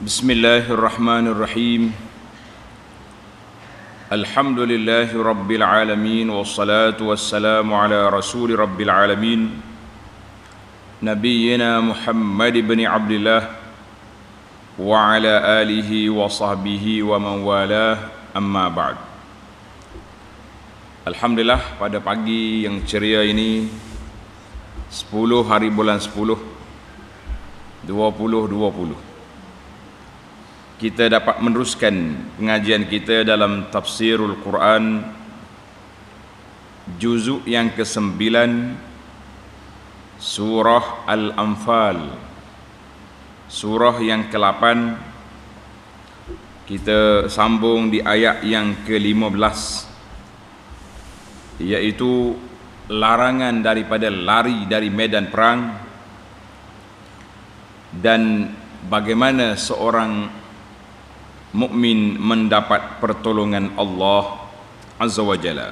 Bismillahirrahmanirrahim. Alhamdulillahi rabbil alamin, wassalatu wassalamu ala rasuli rabbil alamin, nabiyyina Muhammad ibn Abdillah wa ala alihi wa sahbihi wa man walah, amma ba'd. Alhamdulillah, pada pagi yang ceria ini 10 hari bulan 10 2020 kita dapat meneruskan pengajian kita dalam tafsirul Quran juzuk yang ke-9 surah Al-Anfal, surah yang ke-8. Kita sambung di ayat yang ke-15, iaitu larangan daripada lari dari medan perang dan bagaimana seorang mukmin mendapat pertolongan Allah Azza wa Jalla.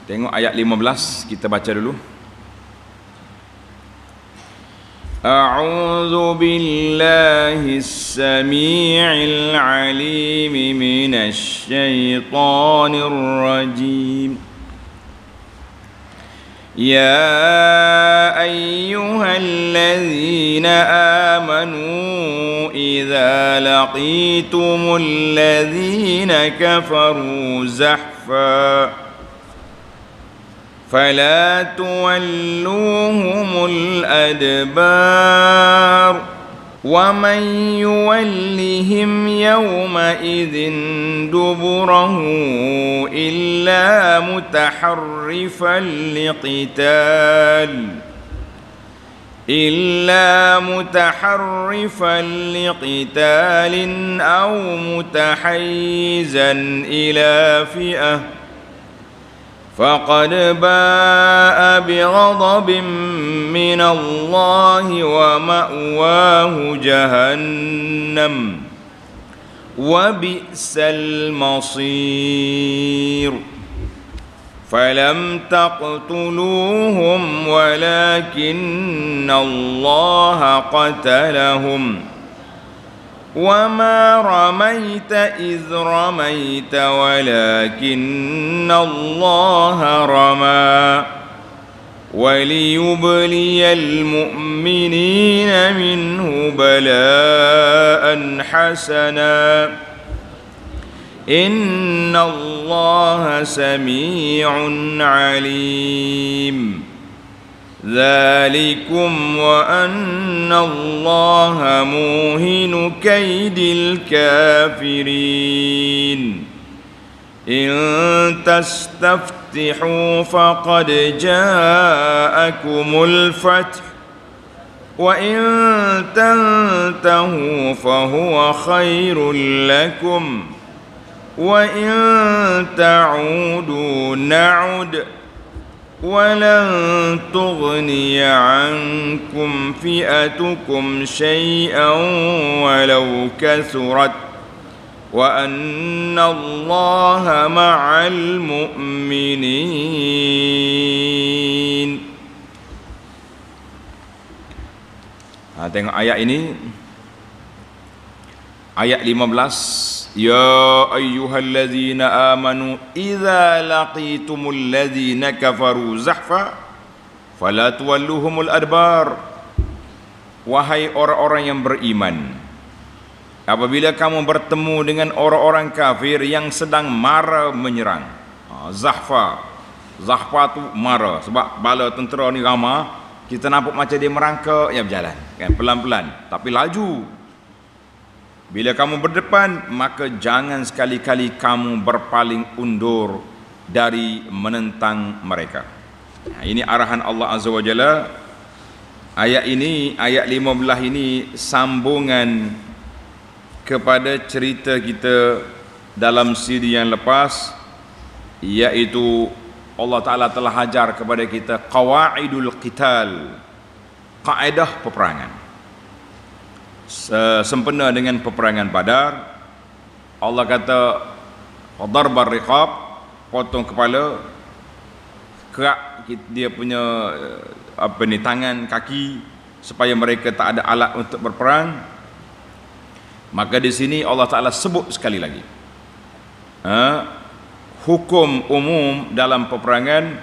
Tengok ayat 15, kita baca dulu. A'udzu billahis samii'il 'aliim minasy syaithaanir rajiim. يا أيها الذين آمنوا إذا لقيتم الذين كفروا زحفا فلا تولوهم الأدبار ومن يولهم يومئذ دبره إلا متحرفا لقتال أو متحيزا إلى فئة فقد باء بغضب من الله ومأواه جهنم وبئس المصير فلم تقتلوهم ولكن الله قتلهم وما رميت إذ رميت ولكن الله رمى وليبلي المؤمنين منه بلاء حسنا إن الله سميع عليم ذلكم وأن الله موهن كيد الكافرين إن تستفتحوا فقد جاءكم الفتح وإن تنتهوا فهو خير لكم وإن تعودوا نعد ولن تغني عنكم فئتكم شيئا ولو كثرت وأن الله مع المؤمنين. Tengok ayat ini, ayat 15. Ya ayyuhallazina amanu idza laqitumul ladzina kafaru zahfa fala tuwalluhumul adbar. Wahai orang-orang yang beriman, apabila kamu bertemu dengan orang-orang kafir yang sedang mara menyerang. Zahfa tu mara, sebab bala tentera ni ramai, kita nampak macam dia merangkak, ya berjalan kan, pelan-pelan tapi laju. Bila kamu berdepan, maka jangan sekali-kali kamu berpaling undur dari menentang mereka. Ini arahan Allah Azza wa Jalla. Ayat ini, ayat 15 ini sambungan kepada cerita kita dalam siri yang lepas, iaitu Allah Ta'ala telah ajar kepada kita qawaidul qital, kaedah peperangan. Sempena dengan peperangan Badar, Allah kata darbar riqab, potong kepala, kerak dia punya tangan, kaki, supaya mereka tak ada alat untuk berperang. Maka di sini Allah Ta'ala sebut sekali lagi hukum umum dalam peperangan,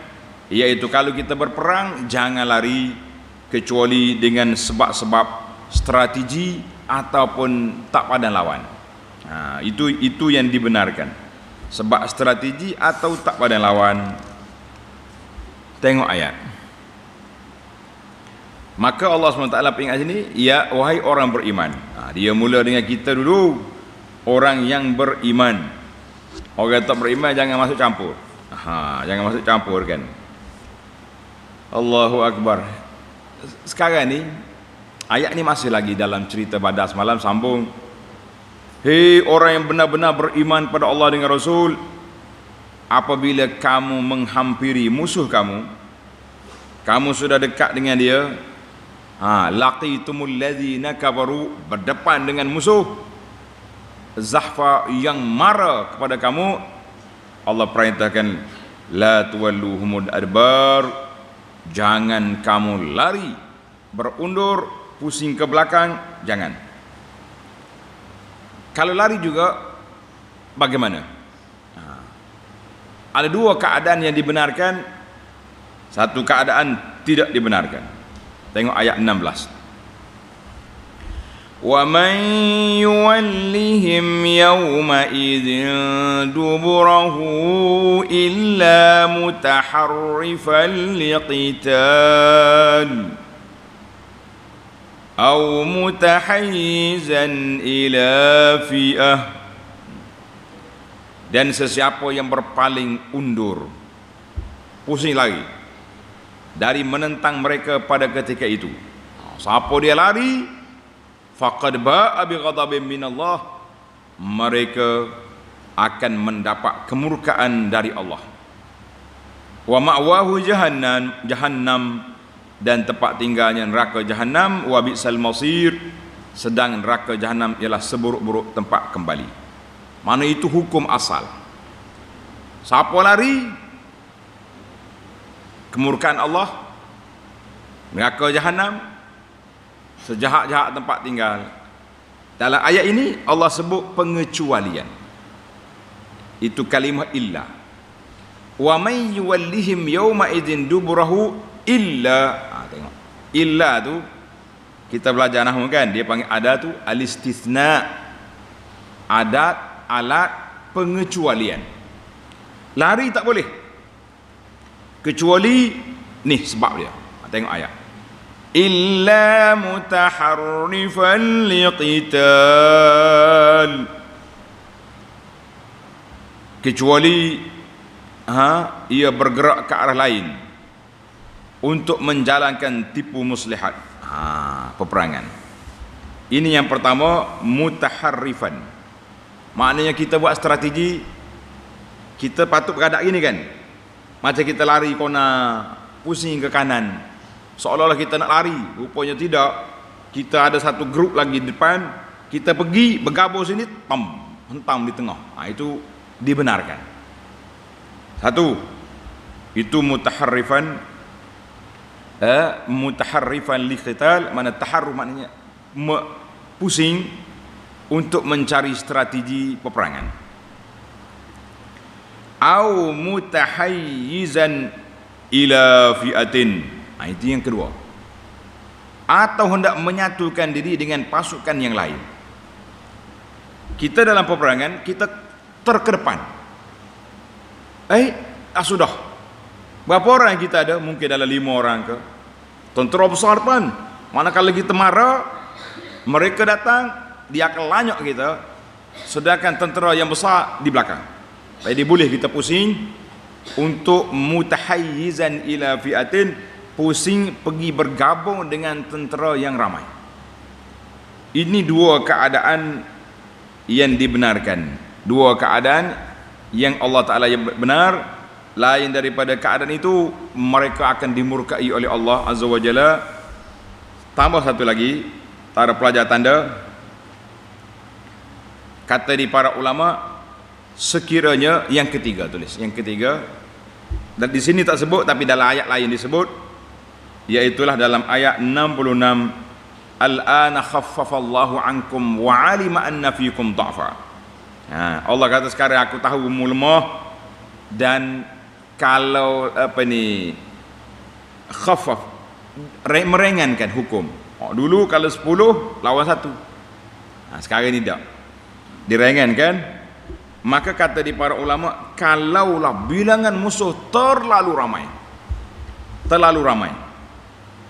iaitu kalau kita berperang jangan lari kecuali dengan sebab-sebab strategi ataupun tak padan lawan. Itu yang dibenarkan, sebab strategi atau tak padan lawan. Tengok ayat. Maka Allah SWT ingat sini, ya wahai orang beriman. Dia mula dengan kita dulu, orang yang beriman. Orang tak beriman jangan masuk campur. Jangan masuk campur kan. Allahu Akbar. Sekarang ni ayat ni masih lagi dalam cerita Badar semalam, sambung. Hei orang yang benar-benar beriman pada Allah dengan Rasul, apabila kamu menghampiri musuh kamu sudah dekat dengan dia, laqitumul ladzina kafaru, berdepan dengan musuh, zahfa, yang marah kepada kamu, Allah perintahkan la tuwalluhumul adbar, jangan kamu lari, berundur, pusing ke belakang, jangan. Kalau lari juga bagaimana? Ada dua keadaan yang dibenarkan, satu keadaan tidak dibenarkan. Tengok ayat 16. Wa man yuwallihim yawma idzin duburahu illa mutaharrifan liqital aw mutahayyizan ila fi'ah, dan sesiapa yang berpaling undur, pusing lagi dari menentang mereka pada ketika itu, siapa dia lari, faqad ba'a bi ghadabin minallah, mereka akan mendapat kemurkaan dari Allah. Wa ma'wahu jahannam, dan tempat tinggalnya neraka jahannam. Wa bi'sal masir, sedang neraka jahannam ialah seburuk-buruk tempat kembali. Mana itu hukum asal. Siapa lari, kemurkaan Allah, neraka jahannam, sejahat-jahat tempat tinggal. Dalam ayat ini Allah sebut pengecualian, itu kalimah illa. Wa may yuwallihim yawma idzin duburahu illa. Tengok, illa tu kita belajar nahwu kan, dia panggil ada tu al-istithna, adat, alat pengecualian. Lari tak boleh kecuali ni sebab dia. Tengok ayat, illa mutaharrifan liqital, kecuali ia bergerak ke arah lain untuk menjalankan tipu muslihat, peperangan. Ini yang pertama, mutaharrifan. Maknanya kita buat strategi, kita patut berada ini kan, macam kita lari kona pusing ke kanan, seolah-olah kita nak lari, rupanya tidak. Kita ada satu grup lagi di depan, kita pergi bergabung sini, hentam di tengah. Itu dibenarkan. Satu, itu mutaharrifan li qital, mana taharruf maknanya pusing untuk mencari strategi peperangan. Au mutahayyizan ila fi'atin, itu yang kedua. Atau hendak menyatukan diri dengan pasukan yang lain. Kita dalam peperangan, kita terkedepan. Sudah. Berapa orang kita ada? Mungkin dalam 5 orang ke. Tentera besar depan. Manakala kita marah, mereka datang, dia akan lanyok kita. Sedangkan tentera yang besar di belakang. Jadi boleh kita pusing untuk mutahayyizan ila fi'atin, pusing pergi bergabung dengan tentera yang ramai. Ini dua keadaan yang dibenarkan, dua keadaan yang Allah Ta'ala yang benar. Lain daripada keadaan itu, mereka akan dimurkai oleh Allah Azza wa Jalla. Tambah satu lagi, tara pelajar tanda, kata di para ulama, sekiranya yang ketiga, tulis yang ketiga, dan di sini tak sebut tapi dalam ayat lain disebut, Iaitulah dalam ayat 66, al-ana khaffafallahu ankum wa alima anna fikum dha'fa. Allah kata sekarang aku tahu kamu lemah, dan kalau khaffaf, meringankan hukum. Dulu kalau 10 lawan 1, sekarang ni tak, diringankan. Maka kata di para ulama, kalaulah bilangan musuh terlalu ramai,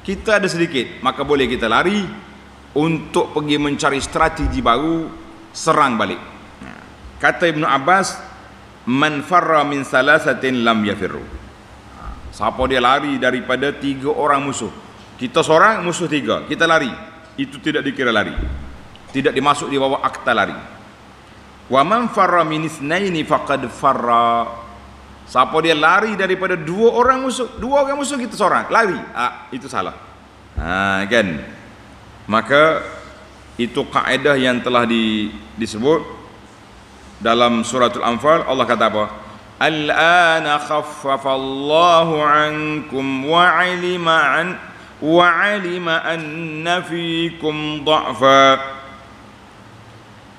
kita ada sedikit, maka boleh kita lari untuk pergi mencari strategi baru, serang balik. Kata Ibnu Abbas, man farra min salasatin lam yafirru. Siapa dia lari daripada 3 orang musuh, kita seorang, musuh 3, kita lari, itu tidak dikira lari, tidak dimasuk di bawah akta lari. Wa man farra min itsnaini faqad farra. Siapa dia lari daripada 2 orang musuh, 2 orang musuh kita seorang, lari, itu salah. Kan? Maka itu kaedah yang telah disebut dalam suratul Anfal. Allah kata apa? Al-ana khaffafallahu ankum wa alima anna fikum dha'fa.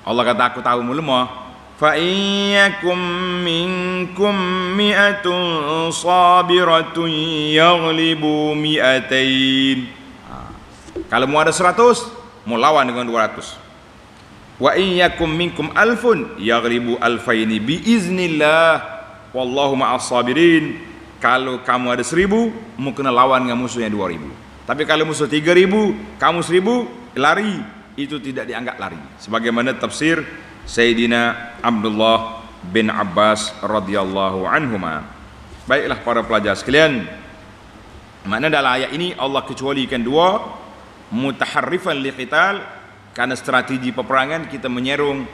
Allah kata aku tahu mu lemah. Fa iyyakum minkum mi'atun sabiratun yaghlibu mi'atain. Kalau mu ada 100, mu lawan dengan 200. Wa iyyakum minkum alfun yaghlibu alfaini biiznillah wallahu ma'as sabirin. Kalau kamu ada 1000, mu kena lawan dengan musuh yang 2000. Tapi kalau musuh 3000, kamu 1000, lari, itu tidak dianggap lari. Sebagaimana tafsir Sayyidina Abdullah bin Abbas radhiyallahu anhuma. Baiklah para pelajar sekalian, makna dalam ayat ini Allah kecualikan 2, mutaharrifan liqital, karena strategi peperangan kita menyerung,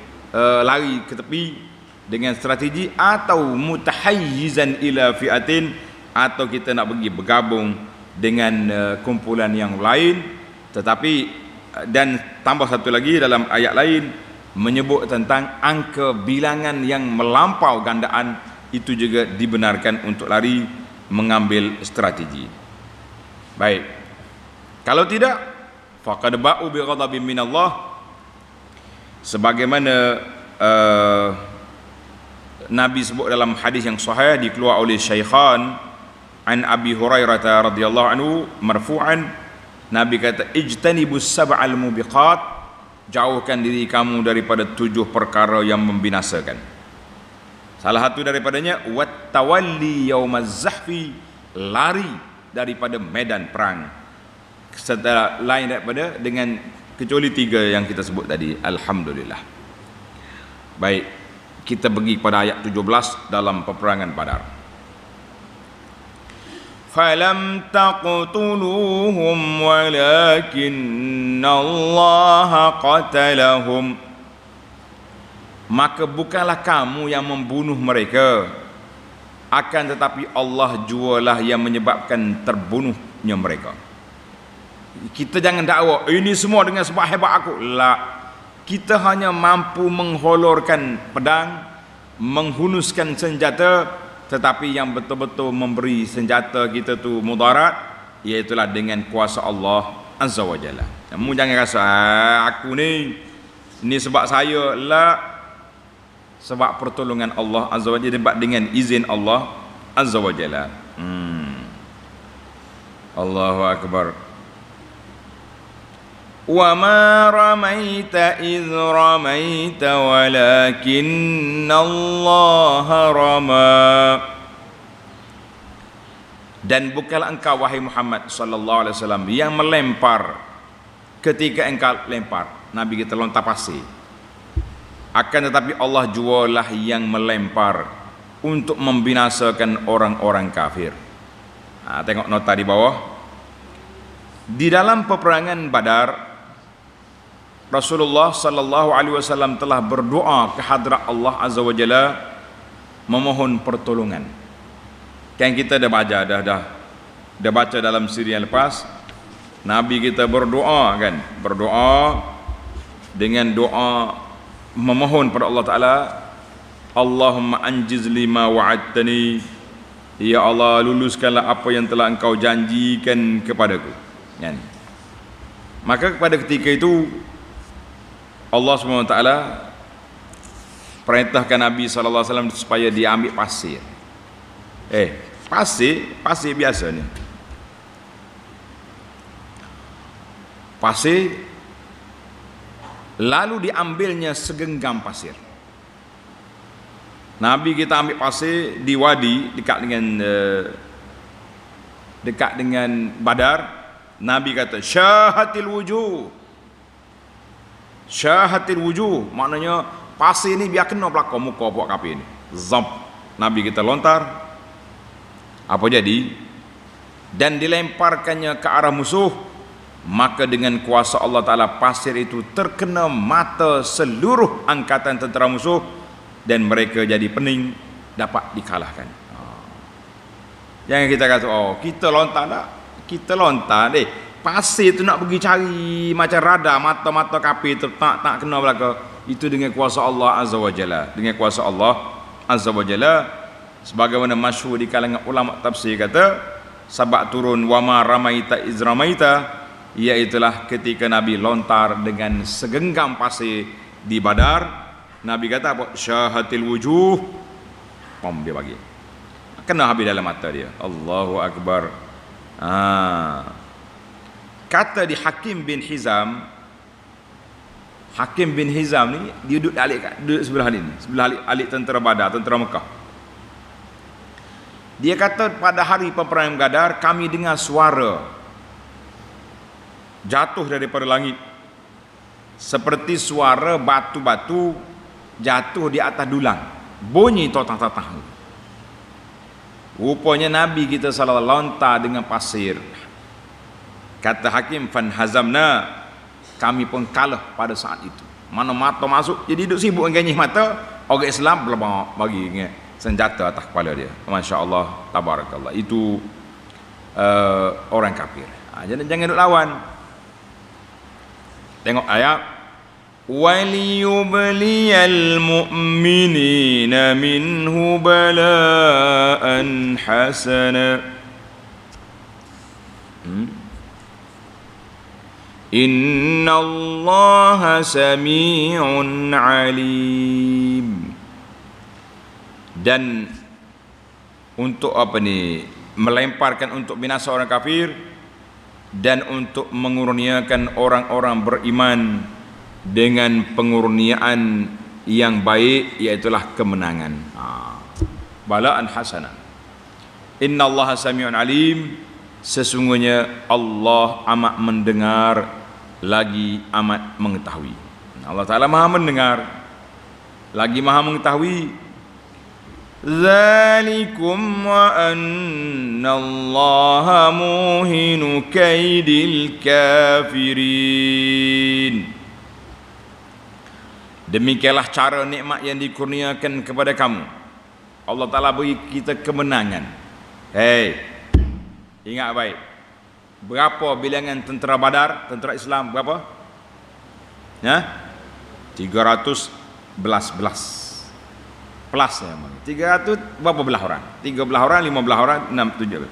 lari ke tepi dengan strategi, atau mutahayyizan ila fi'atin, atau kita nak pergi bergabung dengan kumpulan yang lain. Tetapi dan tambah satu lagi dalam ayat lain menyebut tentang angka bilangan yang melampau gandaan, itu juga dibenarkan untuk lari, mengambil strategi. Baik, kalau tidak, faqad ba'u bi ghadabin minallah, sebagaimana Nabi sebut dalam hadis yang sahih dikeluar oleh Syaikhan an Abi Hurairah radhiyallahu anhu marfu'an, Nabi kata, ijtanibus sab'al mubiqat, jauhkan diri kamu daripada 7 perkara yang membinasakan. Salah satu daripadanya wattawalli yaumaz zahfi, lari daripada medan perang. Setelah lain daripada dengan kecuali 3 yang kita sebut tadi. Alhamdulillah. Baik, kita pergi pada ayat 17 dalam peperangan Badar. فَلَمْ تَقْتُلُوهُمْ وَلَكِنَّ اللَّهَ قَتَلَهُمْ. Maka bukanlah kamu yang membunuh mereka, akan tetapi Allah jualah yang menyebabkan terbunuhnya mereka. Kita jangan dakwa ini semua dengan sebab hebat aku. Kita hanya mampu mengholorkan pedang, menghunuskan senjata, tetapi yang betul-betul memberi senjata kita tu mudarat, iaitulah dengan kuasa Allah Azza wa Jalla. Kamu jangan rasa aku ni sebab saya, sebab pertolongan Allah Azza wa Jalla, dengan izin Allah Azza wa Jalla. Allahu Akbar. Wa ma ramaita idh ramaita walakinna Allah rama. Dan bukanlah engkau wahai Muhammad sallallahu alaihi wasallam yang melempar ketika engkau lempar. Nabi kita lontar pasir. Akan tetapi Allah jualah yang melempar untuk membinasakan orang-orang kafir. Tengok nota di bawah. Di dalam peperangan Badar, Rasulullah sallallahu alaihi wasallam telah berdoa ke hadrat Allah Azza wa Jalla memohon pertolongan. Kan kita dah baca dalam siri yang lepas, Nabi kita berdoa dengan doa memohon pada Allah Taala, Allahumma anjiz lima wa'adtani Ya Allah, luluskanlah apa yang telah engkau janjikan kepadaku. Yani. Maka pada ketika itu Allah SWT perintahkan Nabi SAW supaya dia ambil pasir. Pasir biasa ni. Pasir, lalu diambilnya segenggam pasir. Nabi kita ambil pasir di wadi dekat dengan Badar. Nabi kata syahatil wujuh, maknanya pasir ni biar kena belakang muka puak kafir ni. Zam. Nabi kita lontar. Apa jadi? Dan dilemparkannya ke arah musuh. Maka dengan kuasa Allah Ta'ala pasir itu terkena mata seluruh angkatan tentera musuh dan mereka jadi pening, dapat dikalahkan. Jangan kita kata kita lontar tak? Kita lontar deh. Pasir tu nak pergi cari macam radar mata-mata kafir tak kena belaka. Itu dengan kuasa Allah Azza wa Jalla. Dengan kuasa Allah Azza wa Jalla, sebagaimana masyhur di kalangan ulama tafsir kata, sabak turun wa ma ramaita iz ramaita, iaitulah ketika Nabi lontar dengan segenggam pasir di Badar. Nabi kata apa? Syahatil wujuh. Dia bagi. Kena habis dalam mata dia. Allahu Akbar. Kata di Hakim bin Hizam ni dia duduk sebelah ni, sebelah alik tentera Badar, tentera Mekah. Dia kata pada hari peperangan Badar kami dengar suara jatuh daripada langit seperti suara batu-batu jatuh di atas dulang, bunyi totah-totah. Rupanya Nabi kita sallallahu alaihi wasallam lontar dengan pasir. Kata Hakim, fan hazamna, kami pun kalah pada saat itu. Mana mata masuk, jadi duduk sibuk dengan mata, orang Islam belum bagi senjata atas kepala dia. Masya Allah, tabarakallah. Itu orang kafir. Jangan duduk lawan. Tengok ayat, waliyubliyal mu'minina minhu bala'an hasana. Innallaha sami'un alim. Dan untuk apa ni, melemparkan untuk binasa orang kafir dan untuk mengurniakan orang-orang beriman dengan pengurniaan yang baik, iaitulah kemenangan. Balaan hasanah. Innallaha sami'un alim. Sesungguhnya Allah amat mendengar lagi amat mengetahui. Allah Ta'ala maha mendengar lagi maha mengetahui. Zalikum wa anna Allaha muhinu kaidil kafirin. Demikianlah cara nikmat yang dikurniakan kepada kamu. Allah Ta'ala beri kita kemenangan. Ingat baik. Berapa bilangan tentera Badar, tentera Islam berapa? 311 plus ya. 300 berapa belah orang? 13 orang, 15 orang, 6, 7.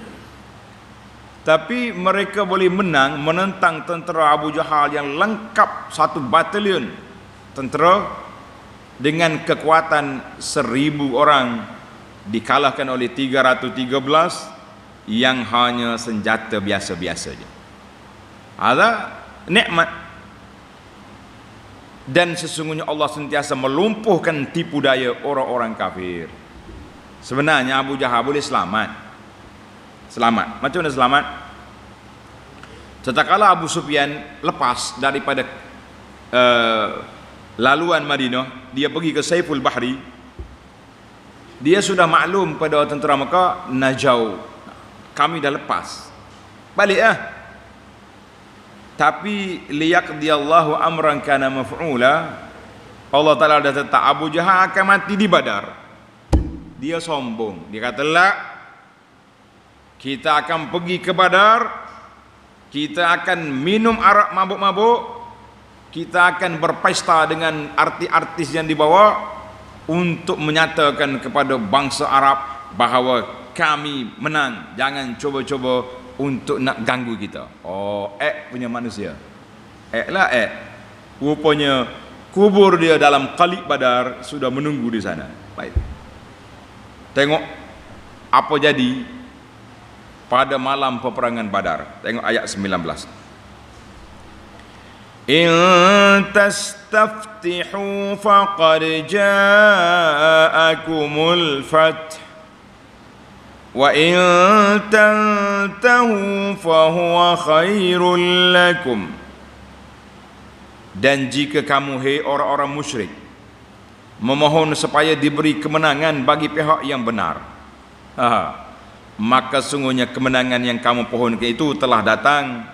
Tapi mereka boleh menang menentang tentera Abu Jahal yang lengkap satu batalion tentera dengan kekuatan 1000 orang, dikalahkan oleh 313 yang hanya senjata biasa-biasa saja. Ada nikmat. Dan sesungguhnya Allah sentiasa melumpuhkan tipu daya orang-orang kafir. Sebenarnya Abu Jahal boleh selamat. Macam mana selamat? Tatkala Abu Sufyan lepas daripada laluan Madinah, dia pergi ke Saiful Bahri. Dia sudah maklum pada tentera Mekah, najau, kami dah lepas, balik Tapi liyaqdiyallahu amran kana maf'ula, Allah Ta'ala dah tetap Abu Jahal akan mati di Badar. Dia sombong, dia kata la, kita akan pergi ke Badar, kita akan minum arak mabuk-mabuk, kita akan berpesta dengan artis-artis yang dibawa untuk menyatakan kepada bangsa Arab bahawa kami menang, jangan cuba-cuba untuk nak ganggu kita. Oh, punya manusia. Rupanya kubur dia dalam Qalib Badar sudah menunggu di sana. Baik. Tengok apa jadi pada malam peperangan Badar. Tengok ayat 19. In tastaftihu faqad ja'akumul fath wa in tantahu fahuwa khairul lakum. Dan jika kamu, hai orang-orang musyrik, memohon supaya diberi kemenangan bagi pihak yang benar, maka sungguhnya kemenangan yang kamu pohonkan itu telah datang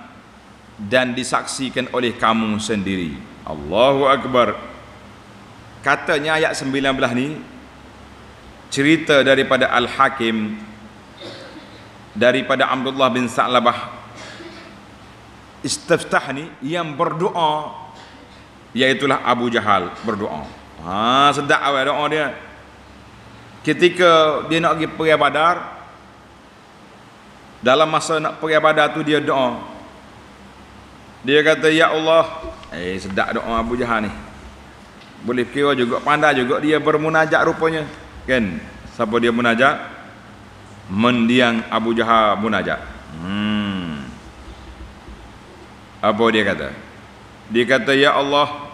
dan disaksikan oleh kamu sendiri. Allahu Akbar. Katanya ayat 19 ni cerita daripada Al-Hakim, daripada Abdullah bin Sa'labah. Istiftah ni yang berdoa, iaitulah Abu Jahal berdoa. Sedap awal doa dia. Ketika dia nak pergi perang Badar, dalam masa nak perang Badar tu dia doa. Dia kata, ya Allah, sedap doa Abu Jahal ni. Boleh kira juga, pandai juga dia bermunajat rupanya. Kan? Siapa dia munajat? Mendiang Abu Jahal munajat. Apa dia kata? Dia kata, ya Allah,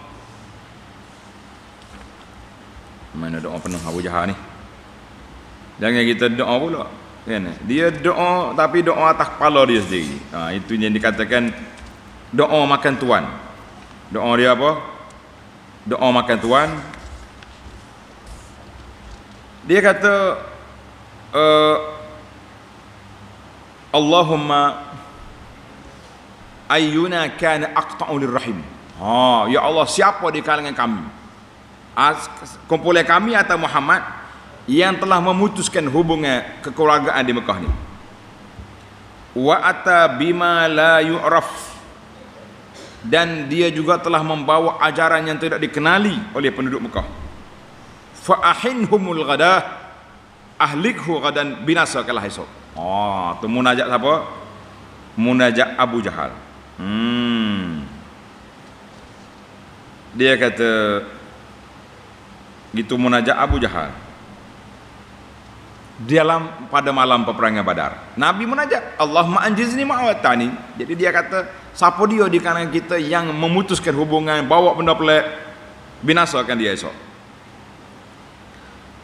mana doa penuh Abu Jahal ni. Jangan kita doa pula, kan? Dia doa tapi doa atas kepala dia sendiri. Itu yang dikatakan doa makan tuan. Doa dia apa? Doa makan tuan. Dia kata Allahumma ayyuna kana aqta'u lirrahim. Ya Allah, siapa di kalangan kami, kumpulan kami atau Muhammad, yang telah memutuskan hubungan kekeluargaan di Mekah ni, wa ata bima la yu'raf, dan dia juga telah membawa ajaran yang tidak dikenali oleh penduduk Mekah, fa ahinhumul ghadah, ahlikhu ghadan, binasakalah esok. Tu munajat siapa? Munajat Abu Jahal. Dia kata gitu, munajat Abu Jahal dalam pada malam peperangan Badar. Nabi munajat, Allahumma anjizni ma'awatani. Jadi dia kata, siapa dia di kalangan kita yang memutuskan hubungan, bawa benda pelik, binasakan dia esok.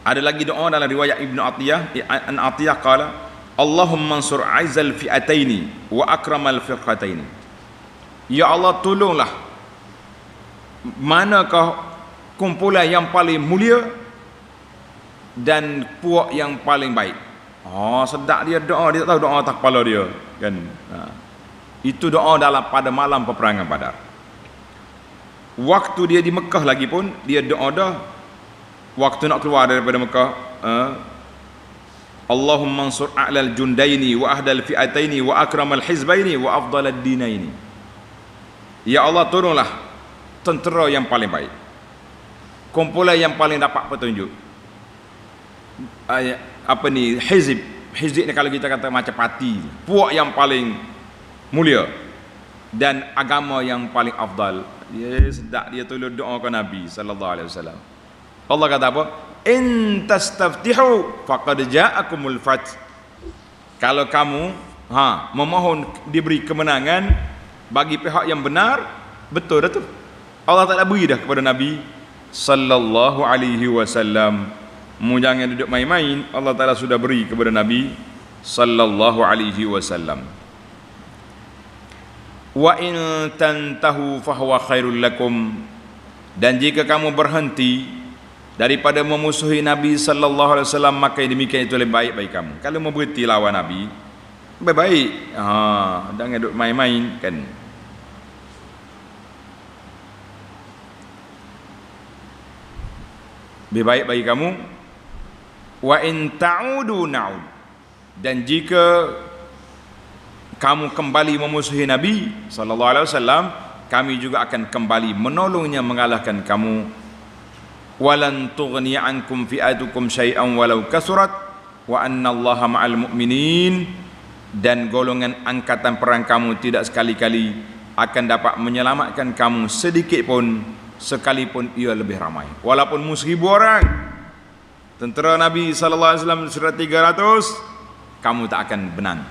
Ada lagi doa dalam riwayat Ibnu Atiyah, an Atiyah qala, Allahumma ansur aizal fi'ataini wa akramal firqataini. Ya Allah, tolonglah manakah kumpulan yang paling mulia dan puak yang paling baik. Sedap dia doa, dia tak tahu doa atas kepala dia, kan? Itu doa dalam pada malam peperangan Badar. Waktu dia di Mekah lagi pun dia doa dah. Waktu nak keluar daripada Mekah, Allahumma ansur a'lal jundaini wa ahdal fi'ataini wa akramal hizbaini wa afdalad dinaini. Ya Allah, tolonglah tentera yang paling baik, kumpulan yang paling dapat petunjuk. Hizib ni kalau kita kata macam parti, puak yang paling mulia dan agama yang paling afdal. Dia sedap, dia tolong doa ke Nabi sallallahu alaihi wasallam. Allah kata apa? In tastaftihu faqad ja'akumul fath. Kalau kamu memohon diberi kemenangan bagi pihak yang benar, betul dah tu. Allah tak beri dah kepada Nabi sallallahu alaihi wasallam. Jangan duduk main-main, Allah Taala sudah beri kepada Nabi sallallahu alaihi wasallam. Wa in tantahu fahuwa khairul lakum. Dan jika kamu berhenti daripada memusuhi Nabi sallallahu alaihi wasallam, maka demikian itu lebih baik bagi kamu. Kalau mau berhenti lawan Nabi, lebih baik. Jangan duduk main-main, kan? Lebih baik bagi kamu. Wa in ta'udu na'ud. Dan jika kamu kembali memusuhi Nabi sallallahu alaihi wasallam, kami juga akan kembali menolongnya, mengalahkan kamu. Walan tughni ankum fi'atukum syai'an walau kasurat. wa annallaha ma'al mu'minin, dan golongan angkatan perang kamu tidak sekali-kali akan dapat menyelamatkan kamu sedikit pun, sekalipun ia lebih ramai. Walaupun musuh 1000 orang, tentera Nabi sallallahu alaihi wasallam surat 300, kamu tak akan menang.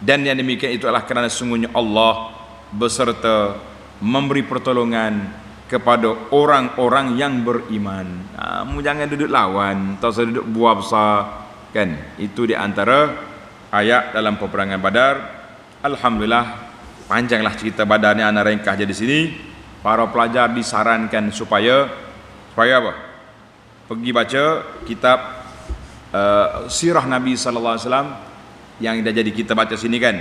Dan yang demikian itu adalah kerana sungguhnya Allah beserta memberi pertolongan kepada orang-orang yang beriman. Kamu jangan duduk lawan, tak usah duduk buah besar, kan? Itu di antara ayat dalam peperangan Badar. Alhamdulillah, panjanglah cerita Badar ni, ana ringkas je di sini. Para pelajar disarankan supaya apa? Pergi baca kitab sirah Nabi sallallahu alaihi wasallam yang dah jadi kita baca sini, kan?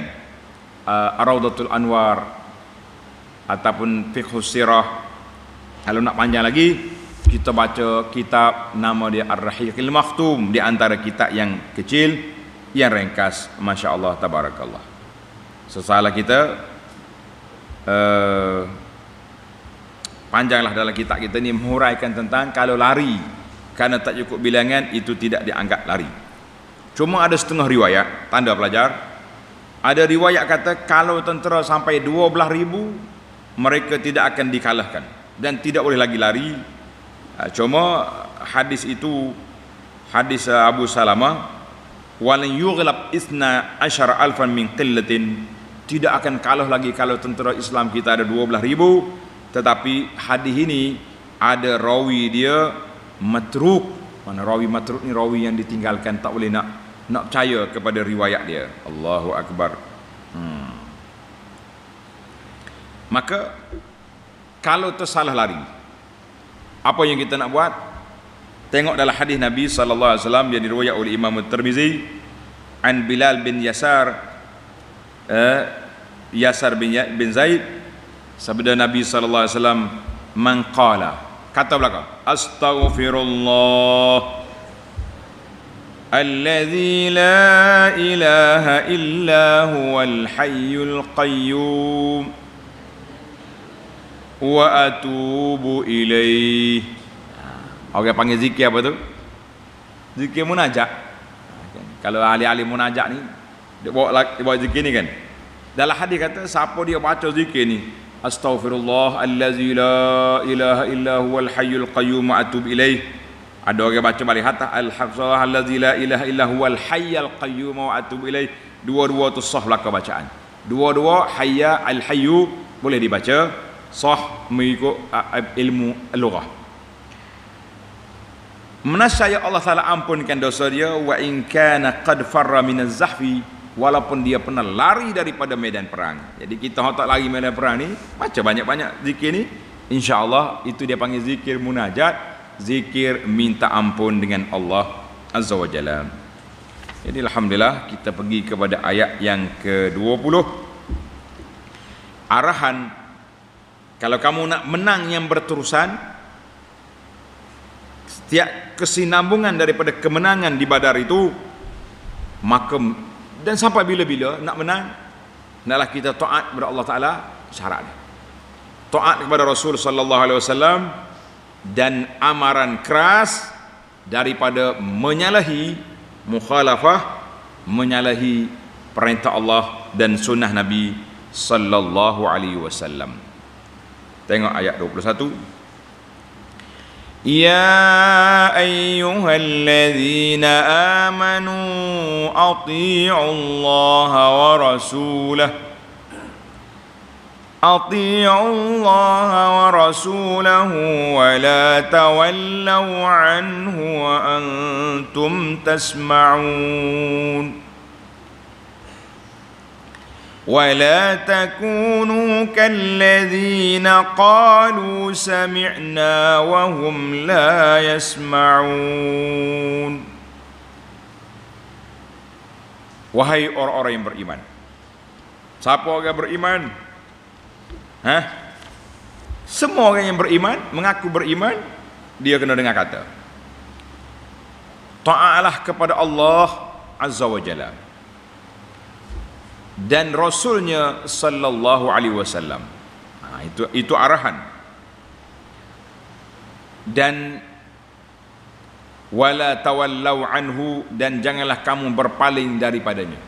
Ar-Raudatul Anwar ataupun Fiqhus Sirah. Kalau nak panjang lagi, kita baca kitab nama dia Ar-Rahiqil Makhtum, di antara kitab yang kecil yang ringkas, masya-Allah tabarakallah. Sesalah kita panjanglah dalam kitab kita ni menghuraikan tentang kalau lari kerana tak cukup bilangan itu tidak dianggap lari. Cuma ada setengah riwayat, tanda pelajar. Ada riwayat kata kalau tentera sampai 12,000 mereka tidak akan dikalahkan dan tidak boleh lagi lari. Cuma hadis itu hadis Abu Salamah, walan yughlab 12,000 min qillatin, tidak akan kalah lagi kalau tentera Islam kita ada 12,000. Tetapi hadis ini ada rawi dia matruk. Mana rawi matruk ni? Rawi yang ditinggalkan, tak boleh nak percaya kepada riwayat dia. Allahu Akbar. Maka kalau tersalah lari, apa yang kita nak buat? Tengok dalam hadis Nabi sallallahu alaihi wasallam yang diriwayat oleh Imam At-Tirmizi an Bilal bin Yasar bin Zaid, sabda Nabi sallallahu alaihi wasallam, man qala, kata belakang, astaghfirullah alladzi la ilaha illa huwal hayyul qayyum wa atubu ilaih. Orang panggil zikir apa tu? Zikir munajat. Kalau ahli-ahli munajat ni dia bawa zikir ni, kan? Dalam hadis kata siapa dia baca zikir ni, astaghfirullah allazi la ilaha illa huwal hayyul qayyum wa atubu ilaih. Ada orang baca balik hatta al-hafsah allazi la ilaha illa huwal hayyul qayyum wa atubu ilaih. Dua-dua tu sah belaka bacaan. Dua-dua hayya al-hayyu boleh dibaca sah mengikut ilmu lughah. Menasya Allah Taala ampunkan dosa dia, wa in kana qad farra min az-zahfi, walaupun dia pernah lari daripada medan perang. Jadi kita tak lari medan perang ni, baca banyak-banyak zikir ni, insya-Allah itu dia panggil zikir munajat, zikir minta ampun dengan Allah Azza wa Jalla. Jadi alhamdulillah kita pergi kepada ayat yang ke-20. Arahan kalau kamu nak menang yang berterusan, setiap kesinambungan daripada kemenangan di Badar itu, maka dan sampai bila-bila nak menang, naklah kita taat kepada Allah Taala. Syarat dia taat kepada Rasul sallallahu alaihi wasallam dan amaran keras daripada menyalahi mukhalafah, menyalahi perintah Allah dan sunnah Nabi sallallahu alaihi wasallam. Tengok ayat 21. Ya ayyuhalladzina amanu atii'ullaha wa rasulahu wa la tawallaw anhu wa antum tasma'un. ولا تكونوا كالذين قالوا سمعنا وهم لا يسمعون. Wahai orang-orang yang beriman. Siapa orang beriman? Semua orang yang beriman, mengaku beriman, dia kena dengar kata taatlah kepada Allah Azza wa Jalla dan Rasulnya sallallahu alaihi wasallam. Itu arahan. Dan wala tawallau anhu, dan janganlah kamu berpaling daripadanya.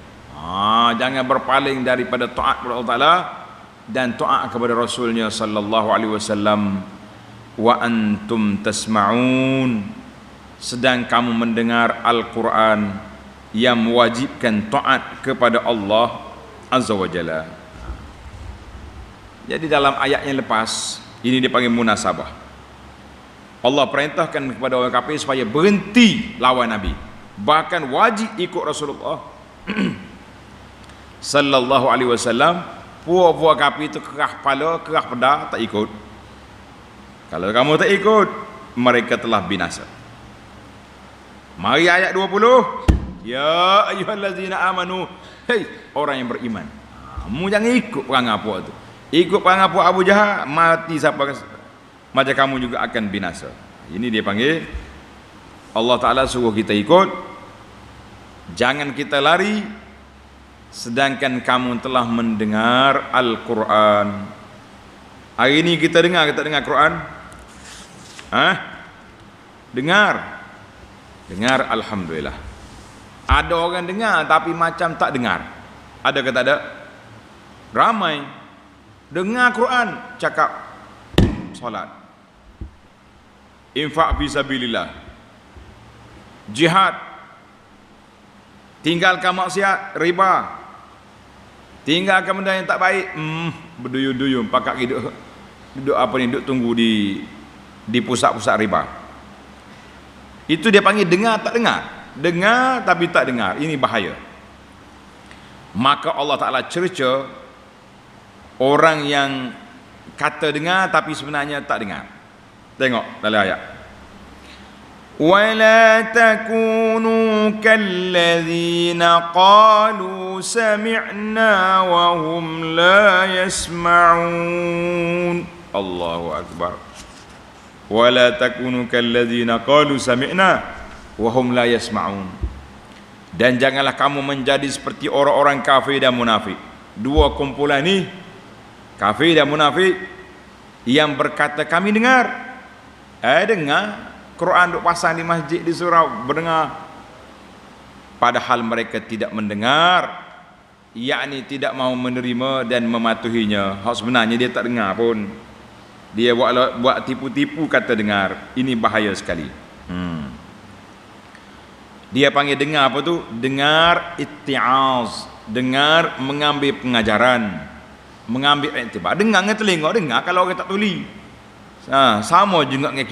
Jangan berpaling daripada taat kepada Allah Taala dan taat kepada Rasulnya sallallahu alaihi wasallam. Wa antum tasma'un, sedang kamu mendengar Al-Quran yang mewajibkan taat kepada Allah Azza wa Jalla. Jadi dalam ayat yang lepas ini dipanggil munasabah. Allah perintahkan kepada orang kafir supaya berhenti lawan Nabi, bahkan wajib ikut Rasulullah sallallahu alaihi wasallam. Puak-puak kafir itu kerah kepala, kerah pedang, tak ikut. Kalau kamu tak ikut, mereka telah binasa. Mari ayat 20. Ya ayyuhallazina amanu, hei orang yang beriman, kamu jangan ikut perangai puak tu. Ikut perangai puak Abu Jahal, mati siapa macam kamu juga akan binasa. Ini dia panggil Allah Ta'ala suruh kita ikut, jangan kita lari, sedangkan kamu telah mendengar Al-Quran. Hari ini kita dengar, kita dengar Quran? Dengar, alhamdulillah. Ada orang dengar tapi macam tak dengar. Ada ke tak ada? Ramai dengar Quran, cakap solat, infak fisabilillah, jihad, tinggalkan maksiat, riba, tinggalkan benda yang tak baik, berduyun-duyun, pakak duduk apa ni, duduk tunggu di pusat-pusat riba. Itu dia panggil dengar tak dengar. Dengar tapi tak dengar. Ini bahaya. Maka Allah Ta'ala cerca orang yang kata dengar tapi sebenarnya tak dengar. Tengok dalam ayat. وَلَا تَكُونُوا كَالَّذِينَ قَالُوا سَمِعْنَا وَهُمْ لَا يَسْمَعُونَ. Allahu Akbar. وَلَا تَكُونُوا كَالَّذِينَ قَالُوا سَمِعْنَا وَهُمْ لَا يَسْمَعُونَ. Dan janganlah kamu menjadi seperti orang-orang kafir dan munafik. Dua kumpulan ni, kafir dan munafik, yang berkata kami dengar. Dengar Quran duk pasang di masjid, di surau, berdengar, padahal mereka tidak mendengar, yakni tidak mahu menerima dan mematuhinya. Hak sebenarnya dia tak dengar pun, dia buat tipu-tipu kata dengar. Ini bahaya sekali. Dia panggil dengar apa tu? Dengar itti'az, dengar mengambil pengajaran, mengambil iktibar. Dengar dengan telinga, dengar kalau orang tak tuli. Sama juga dengan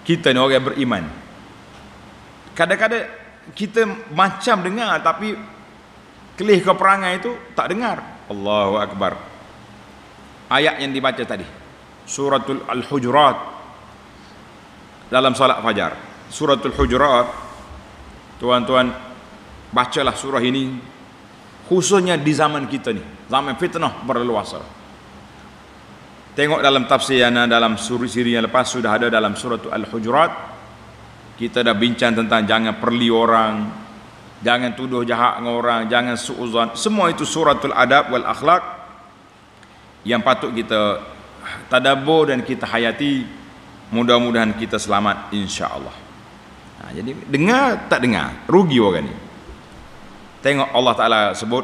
kita ni orang beriman. Kadang-kadang kita macam dengar tapi kelih ke perangai itu tak dengar. Allahu Akbar. Ayat yang dibaca tadi, suratul Al-Hujurat, dalam salat fajar. Suratul Hujurat, tuan-tuan bacalah surah ini, khususnya di zaman kita ni, zaman fitnah berleluasa. Tengok dalam tafsir yang dalam siri yang lepas sudah ada dalam surah Al-Hujurat. Kita dah bincang tentang jangan perli orang, jangan tuduh jahat dengan orang, jangan suuzan. Semua itu suratul adab wal akhlak yang patut kita tadabbur dan kita hayati. Mudah-mudahan kita selamat insya-Allah. Jadi dengar tak dengar, rugi orang ni. Tengok Allah Taala sebut,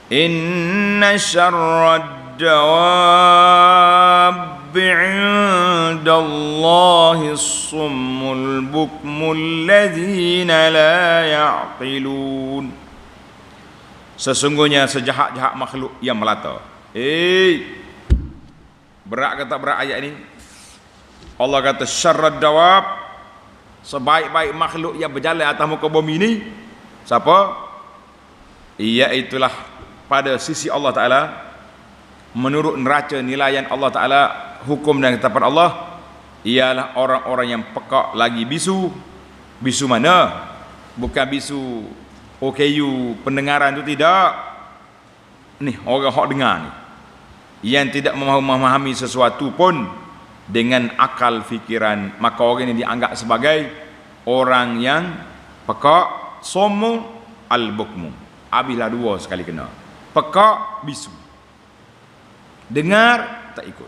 inna syarrad الدواب عند الله الصم البكم الذين لا يعقلون. Sesungguhnya sejahat-jahat makhluk yang melata. Berat ke tak berat ayat ini? Allah kata syarrad dawab, sebaik-baik makhluk yang berjalan atas muka bumi ini siapa? Iaitulah pada sisi Allah Ta'ala, menurut neraca nilaian Allah Ta'ala, hukum dan ketetapan Allah, ialah orang-orang yang pekak lagi bisu. Bisu mana? Bukan bisu OKU pendengaran tu, tidak. Ni orang hak dengar ni, yang tidak memahami sesuatu pun dengan akal fikiran, maka orang ini dianggap sebagai orang yang pekak. Somu al-bukmu, habislah dua sekali kena. Pekak, bisu. Dengar tak ikut,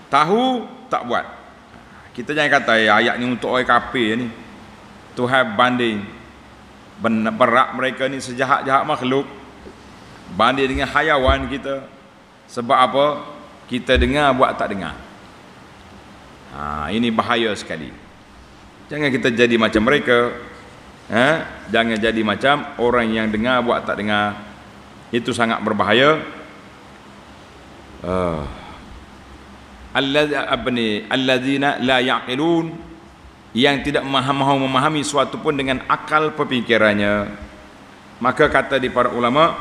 tahu tak buat. Kita jangan kata ayat ni untuk orang kafir ni. Tuhan banding berak mereka ni sejahat-jahat makhluk banding dengan hayawan kita. Sebab apa? Kita dengar buat tak dengar. Ini bahaya sekali. Jangan kita jadi macam mereka. Jangan jadi macam orang yang dengar buat tak dengar. Itu sangat berbahaya. Alladzina la yaqilun, yang tidak mahu memahami suatu pun dengan akal pemikirannya. Maka kata di para ulama,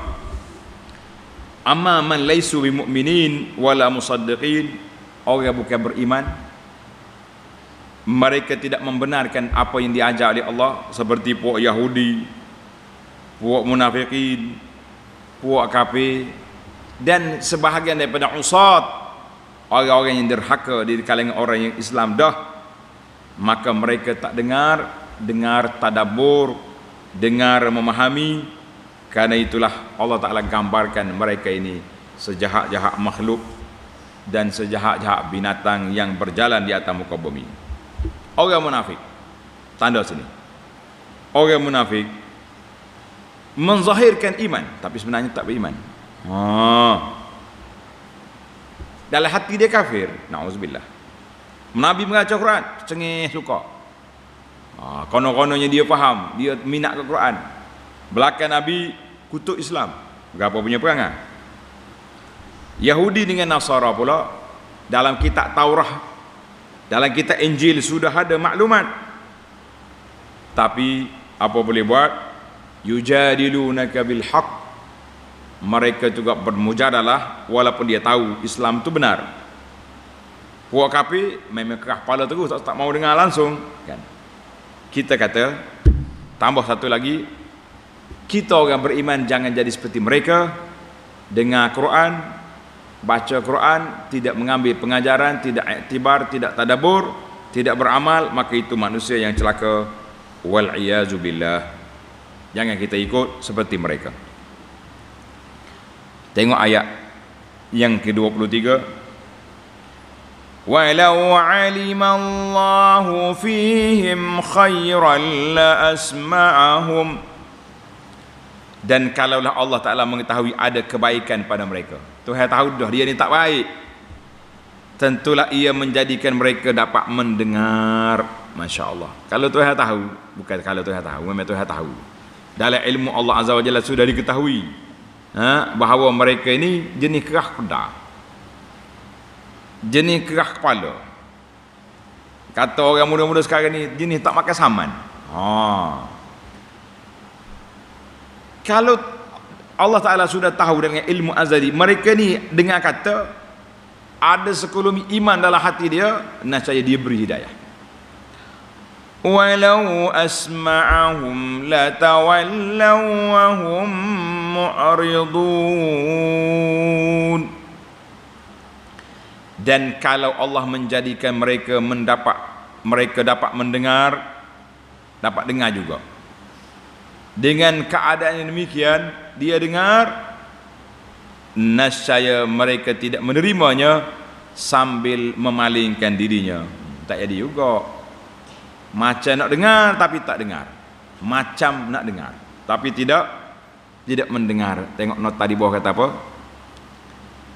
amma man laisu bimu'minin wala musaddiqin, orang bukan beriman, mereka tidak membenarkan apa yang diajar oleh Allah, seperti puak Yahudi, puak munafikin, puak kafir, dan sebahagian daripada usat, orang-orang yang derhaka di kalangan orang yang Islam dah. Maka mereka tak dengar tadabbur, dengar memahami. Karena itulah Allah Ta'ala gambarkan mereka ini sejahat-jahat makhluk dan sejahat-jahat binatang yang berjalan di atas muka bumi. Orang munafik, tanda sini, orang munafik menzahirkan iman tapi sebenarnya tak beriman. Dalam hati dia kafir, na'udzubillah. Nabi mengajar Quran, cengih suka. Kono-kononya dia faham, dia minat ke Quran. Belakang Nabi kutuk Islam, berapa punya perangai. Yahudi dengan Nasara pula, dalam kitab Taurah, dalam kitab Injil sudah ada maklumat. Tapi apa boleh buat? Yujadilunaka bil haqq. Mereka juga bermujadalah walaupun dia tahu Islam tu benar. Puak kafir memang kerah kepala terus, tak mau dengar langsung kan. Kita kata tambah satu lagi, kita orang beriman jangan jadi seperti mereka. Dengar Quran, baca Quran, tidak mengambil pengajaran, tidak iktibar, tidak tadabbur, tidak beramal, maka itu manusia yang celaka. Wal iyazu billah. Jangan kita ikut seperti mereka. Tengok ayat yang ke-23. Walau alimallahu fihim khairan la asma'ahum. Dan kalaulah Allah Ta'ala mengetahui ada kebaikan pada mereka, Tuhan tahu dah dia ni tak baik, tentulah ia menjadikan mereka dapat mendengar. Masya Allah. Kalau Tuhan tahu, bukan kalau Tuhan tahu, memang Tuhan tahu. Dalam ilmu Allah Azza wa Jalla sudah diketahui bahawa mereka ini jenis kerah kuda, jenis kerah kepala. Kata orang muda-muda sekarang ni, jenis tak makan saman. Kalau Allah Ta'ala sudah tahu dengan ilmu azali, mereka ni dengar kata ada sekelumit iman dalam hati dia, nescaya dia beri hidayah. Walau asma'ahum latawallaw wa hum mu'ridun. Dan kalau Allah menjadikan mereka dapat mendengar, dapat dengar juga. Dengan keadaan yang demikian, dia dengar, nescaya mereka tidak menerimanya sambil memalingkan dirinya. Tak jadi juga. Macam nak dengar tapi tak dengar, macam nak dengar tapi tidak mendengar. Tengok nota di bawah kata apa?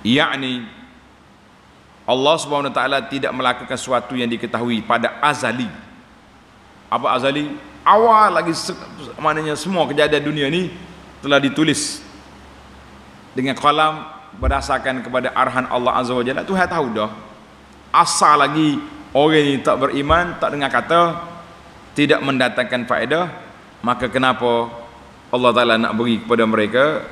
Yakni Allah Subhanahu Wa Taala tidak melakukan sesuatu yang diketahui pada azali. Apa azali? Awal lagi, maknanya semua kejadian dunia ni telah ditulis dengan kalam berdasarkan kepada arahan Allah Azza wa Jalla. Tuhan tahu dah. Asal lagi orang ini tak beriman, tak dengar kata, tidak mendatangkan faedah, maka kenapa Allah Ta'ala nak beri kepada mereka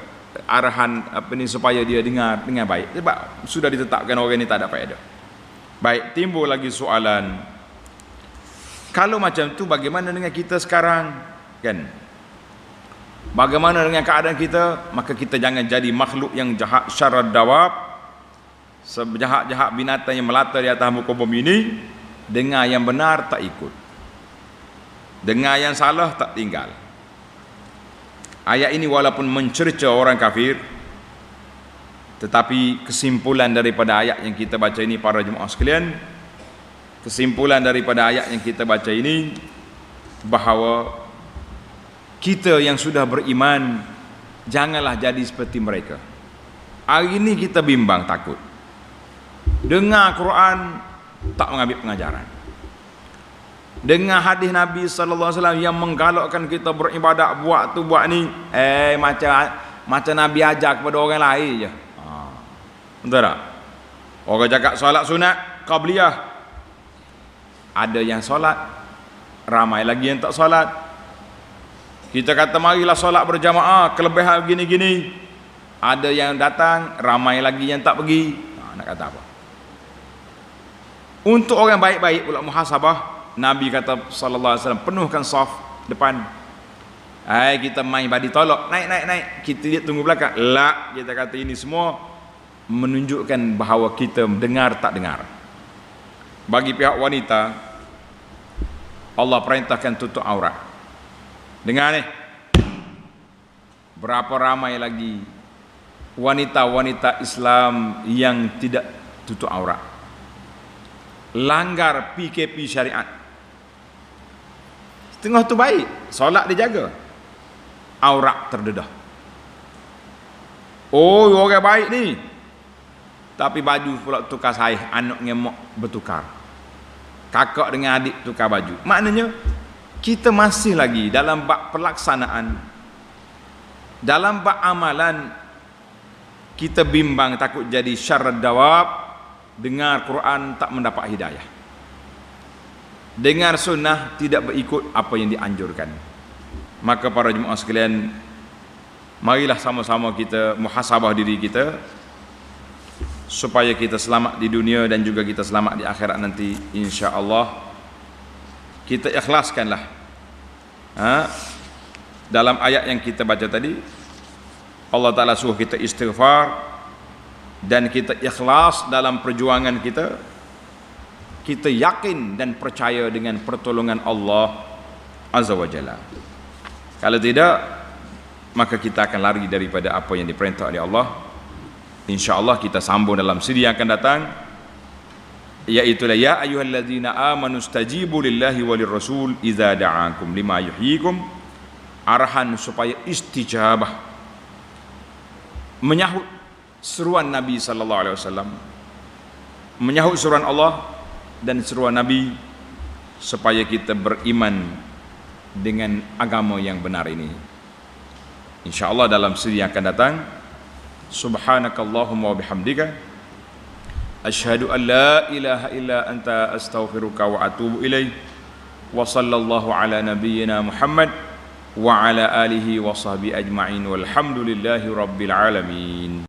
arahan supaya dia dengar dengan baik? Sebab sudah ditetapkan orang ini tak ada faedah. Baik, timbul lagi soalan, kalau macam tu bagaimana dengan kita sekarang kan? Bagaimana dengan keadaan kita? Maka kita jangan jadi makhluk yang jahat syarad dawab, sejahat-jahat binatang yang melata di atas muka bumi ini. Dengar yang benar tak ikut, dengar yang salah tak tinggal. Ayat ini walaupun mencerca orang kafir, tetapi kesimpulan daripada ayat yang kita baca ini para jemaah sekalian, kesimpulan daripada ayat yang kita baca ini, bahawa kita yang sudah beriman janganlah jadi seperti mereka. Hari ini kita bimbang, takut dengar Quran tak mengambil pengajaran, dengar hadis Nabi sallallahu alaihi wasallam yang menggalakkan kita beribadat, buat tu buat ni, macam Nabi ajar kepada orang lain je. Betul tak? Orang cakap solat sunat qabliyah, ada yang solat, ramai lagi yang tak solat. Kita kata marilah solat berjamaah, kelebihan gini-gini, ada yang datang, ramai lagi yang tak pergi. Nak kata apa? Untuk orang baik-baik pula muhasabah, Nabi kata sallallahu alaihi wasallam, penuhkan saf depan. Kita main badi tolak, naik, kita lihat tunggu belakang. La, kita kata ini semua menunjukkan bahawa kita dengar tak dengar. Bagi pihak wanita, Allah perintahkan tutup aurat. Dengar ni, berapa ramai lagi wanita-wanita Islam yang tidak tutup aurat, langgar PKP syariat. Setengah tu baik, solat dijaga, aurat terdedah. Oh, orang baik ni, tapi baju pula tukar saih, anak ngemok bertukar, kakak dengan adik tukar baju. Maknanya kita masih lagi dalam bab pelaksanaan, dalam bab amalan kita bimbang, takut jadi syarrad dawab. Dengar Quran tak mendapat hidayah, dengar sunnah tidak berikut apa yang dianjurkan. Maka para jemaah sekalian, marilah sama-sama kita muhasabah diri kita supaya kita selamat di dunia dan juga kita selamat di akhirat nanti, insya-Allah. Kita ikhlaskanlah dalam ayat yang kita baca tadi, Allah Ta'ala suruh kita istighfar dan kita ikhlas dalam perjuangan kita. Kita yakin dan percaya dengan pertolongan Allah Azza wa Jalla. Kalau tidak, maka kita akan lari daripada apa yang diperintah oleh Allah. InsyaAllah kita sambung dalam siri yang akan datang, iaitu ya ayyuhalladzina amanu stajibu lillahi walir rasul idza da'akum lima yuhyikum. Arahan supaya istijabah, menyahut seruan Nabi sallallahu alaihi wasallam, menyahut seruan Allah dan seruan Nabi, supaya kita beriman dengan agama yang benar ini. InsyaAllah dalam siri yang akan datang. Subhanakallahumma wa bihamdika asyhadu an la ilaha illa anta astaghfiruka wa atubu ilaih. Wa sallallahu ala nabiyyina Muhammad wa ala alihi wa sahbihi ajma'in walhamdulillahi rabbil alamin.